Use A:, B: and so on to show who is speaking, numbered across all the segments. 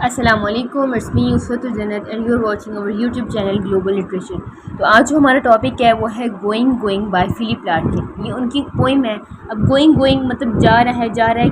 A: السلام علیکم، it's me Yusrat Aljannat and you are watching over YouTube channel global literature. تو آج جو ہمارا ٹاپک ہے وہ ہے گوئنگ بائی فلپ لاڈکن۔ یہ ان کی پوئم ہے۔ اب گوئنگ مطلب جا رہا ہے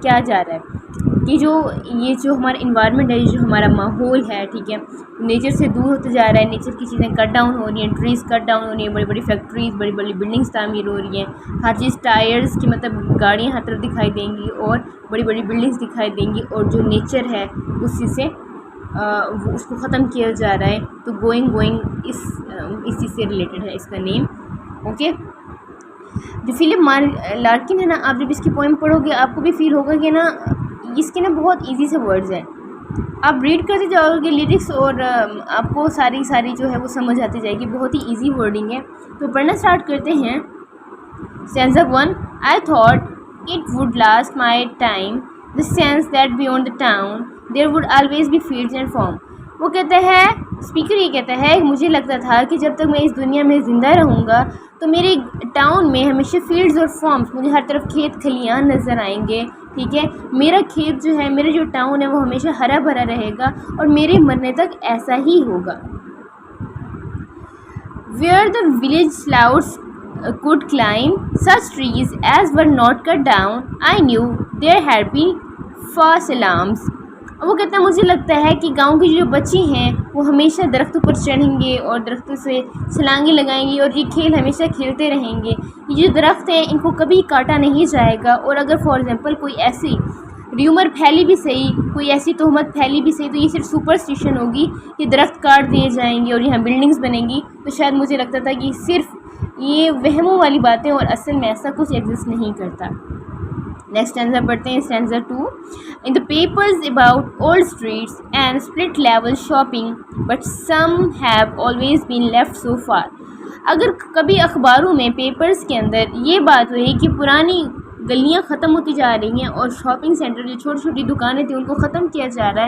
A: کیا جا رہا ہے کہ یہ جو ہمارا انوائرمنٹ ہے، جو ہمارا ماحول ہے، ٹھیک ہے، نیچر سے دور ہوتے جا رہا ہے۔ نیچر کی چیزیں کٹ ڈاؤن ہو رہی ہیں، ٹریز کٹ ڈاؤن ہو رہی ہیں، بڑی بڑی فیکٹریز، بڑی بڑی بلڈنگز تعمیر ہو رہی ہیں، ہر چیز ٹائرز کی مطلب گاڑیاں ہر طرف دکھائی دیں گی اور بڑی بڑی بلڈنگز دکھائی دیں گی، اور جو نیچر ہے اسی سے اس کو ختم کیا جا رہا ہے۔ تو گوئنگ اس چیز سے ریلیٹڈ ہے اس کا نیم، اوکے۔ جو فلپ لاڈکن ہے نا، آپ جب اس کی پوئم پڑھو گے آپ کو بھی فیل ہوگا کہ نا اس کے نا بہت ایزی سے ورڈز ہیں۔ آپ ریڈ کرتے جاؤ گے لیرکس اور آپ کو ساری جو ہے وہ سمجھ آتی جائے گی، بہت ہی ایزی ورڈنگ ہے۔ تو پڑھنا سٹارٹ کرتے ہیں۔ Stanza 1. I thought it would last my time, the sense that beyond the town there would always be fields and farm. وہ کہتا ہے، اسپیکر یہ کہتا ہے، مجھے لگتا تھا کہ جب تک میں اس دنیا میں زندہ رہوں گا تو میرے ٹاؤن میں ہمیشہ فیلڈز اور فارمز، مجھے ہر طرف کھیت کھلیان نظر آئیں گے، ٹھیک ہے۔ میرا کھیت جو ہے، میرا جو ٹاؤن ہے وہ ہمیشہ ہرا بھرا رہے گا اور میرے مرنے تک ایسا ہی ہوگا۔ Where the village clouds could climb, such trees as were not cut down, I knew there had been false alarms. وہ کہتا ہے مجھے لگتا ہے کہ گاؤں کی جو بچی ہیں وہ ہمیشہ درختوں پر چڑھیں گے اور درختوں سے چھلانگیں لگائیں گی اور یہ کھیل ہمیشہ کھیلتے رہیں گے۔ یہ جو درخت ہیں ان کو کبھی کاٹا نہیں جائے گا، اور اگر فار ایگزامپل کوئی ایسی ریومر پھیلی بھی صحیح، کوئی ایسی تہمت پھیلی بھی صحیح، تو یہ صرف سپرسٹیشن ہوگی کہ درخت کاٹ دیے جائیں گے اور یہاں بلڈنگز بنیں گی۔ تو شاید مجھے لگتا تھا کہ صرف یہ وہموں والی باتیں اور اصل میں ایسا کچھ ایگزسٹ نہیں کرتا۔ نیکسٹ اسٹینزا پڑھتے ہیں، stanza 2. In the papers about old streets and split level shopping, but some have always been left so far. اگر کبھی اخباروں میں پیپرز کے اندر یہ بات ہوئی کہ پرانی گلیاں ختم ہوتی جا رہی ہیں اور شاپنگ سینٹر جو چھوٹی چھوٹی دکانیں تھیں ان کو ختم کیا جا رہا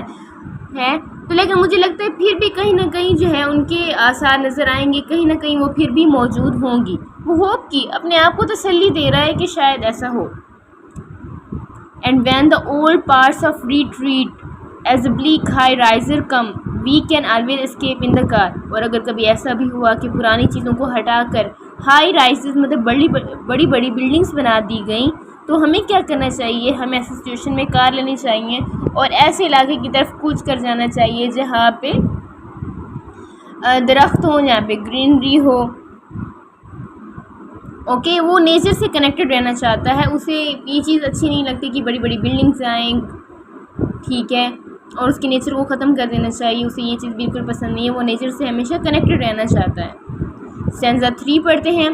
A: ہے تو لیکن مجھے لگتا ہے پھر بھی کہیں نہ کہیں جو ہے ان کے آثار نظر آئیں گے، کہیں نہ کہیں وہ پھر بھی موجود ہوں گی۔ وہ ہوپ کی اپنے آپ کو تسلی دے رہا ہے کہ شاید ایسا ہو۔ And when the old parts of retreat as the bleak high riser come, we can always escape in the car. اور اگر کبھی ایسا بھی ہوا کہ پرانی چیزوں کو ہٹا کر ہائی رائزز مطلب بڑی بڑی بلڈنگز بنا دی گئیں، تو ہمیں کیا کرنا چاہیے؟ ہمیں ایسی سچویشن میں کار لینی چاہیے اور ایسے علاقے کی طرف کوچ کر جانا چاہیے جہاں پہ درخت ہوں، جہاں پہ گرینری ہو، اوکے۔ وہ نیچر سے کنیکٹڈ رہنا چاہتا ہے، اسے یہ چیز اچھی نہیں لگتی کہ بڑی بڑی بلڈنگز آئیں، ٹھیک ہے، اور اس کے نیچر کو ختم کر دینا چاہیے، اسے یہ چیز بالکل پسند نہیں ہے، وہ نیچر سے ہمیشہ کنیکٹڈ رہنا چاہتا ہے۔ اسٹینزا 3 پڑھتے ہیں۔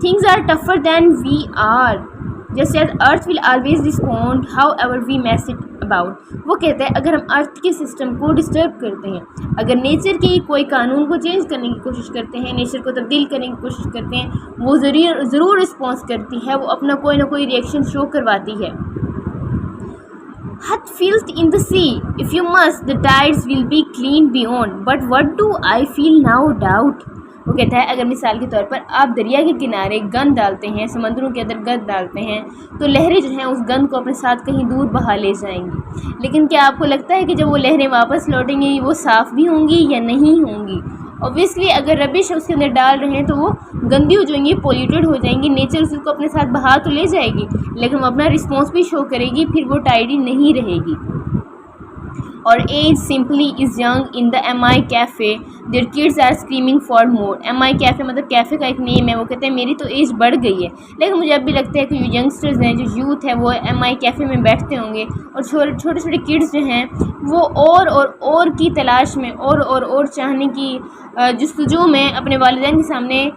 A: Things are tougher than we are, just as earth will always respond however we mess it about. وہ کہتا ہے اگر ہم ارتھ کے سسٹم کو ڈسٹرب کرتے ہیں، اگر نیچر کے کوئی قانون کو چینج کرنے کی کوشش کرتے ہیں، نیچر کو تبدیل کرنے کی کوشش کرتے ہیں، وہ ضرور رسپانس کرتی ہے، وہ اپنا کوئی نہ کوئی ریئیکشن شو کرواتی ہے۔ Hut filth in the sea, if you must, the tides will be clean beyond, but what do I feel now doubt. وہ کہتا ہے اگر مثال کے طور پر آپ دریا کے کنارے گند ڈالتے ہیں، سمندروں کے اندر گند ڈالتے ہیں، تو لہریں جو ہیں اس گند کو اپنے ساتھ کہیں دور بہا لے جائیں گی، لیکن کیا آپ کو لگتا ہے کہ جب وہ لہریں واپس لوٹیں گی وہ صاف بھی ہوں گی یا نہیں ہوں گی؟ اوبویسلی اگر ربش اس کے اندر ڈال رہے ہیں تو وہ گندی ہو جائیں گی، پولیوٹیڈ ہو جائیں گی، نیچر اس کو اپنے ساتھ بہا تو لے جائے گی لیکن وہ اپنا رسپانس بھی شو کرے گی، پھر وہ ٹائڈی نہیں رہے گی۔ اور age simply is young in the M I cafe, their kids are screaming for more. M I cafe مطلب کیفے کا ایک نیم ہے۔ وہ کہتے ہیں میری تو ایج بڑھ گئی ہے لیکن مجھے اب بھی لگتا ہے کہ جو ینگسٹرز ہیں، جو یوتھ ہے، وہ ایم آئی کیفے میں بیٹھتے ہوں گے اور چھوٹے چھوٹے کڈز جو ہیں وہ اور کی تلاش میں اور چاہنے کی جستجو میں اپنے والدین کے سامنے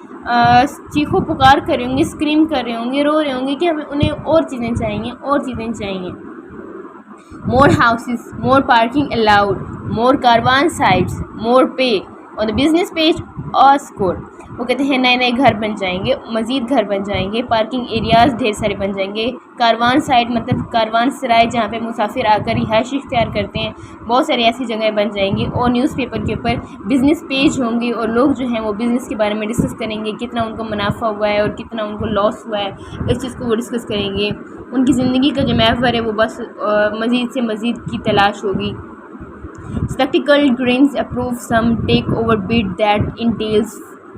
A: چیخو پکار کر رہے ہوں گے، اسکریم کر رہے ہوں گے، رو رہے ہوں گے کہ ہمیں انہیں اور چیزیں چاہیے۔ More houses, more parking allowed, more caravan sites, more pay on the business page or score. وہ کہتے ہیں نئے نئے گھر بن جائیں گے، مزید گھر بن جائیں گے، پارکنگ ایریاز ڈھیر سارے بن جائیں گے، کاروان سائٹ مطلب کاروان سرائے جہاں پہ مسافر آ کر رہائش اختیار کرتے ہیں، بہت ساری ایسی جگہیں بن جائیں گی، اور نیوز پیپر کے اوپر بزنس پیج ہوں گے اور لوگ جو ہیں وہ بزنس کے بارے میں ڈسکس کریں گے، کتنا ان کو منافع ہوا ہے اور کتنا ان کو لاس ہوا ہے، اس چیز کو وہ ڈسکس کریں گے۔ ان کی زندگی کا جو محور ہے وہ بس مزید سے مزید کی تلاش ہوگی۔ Spectacled grins approve some takeover bid that entails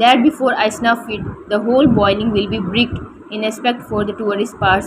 A: That before I snuff it, the whole boiling will be bricked in respect for the tourist parts।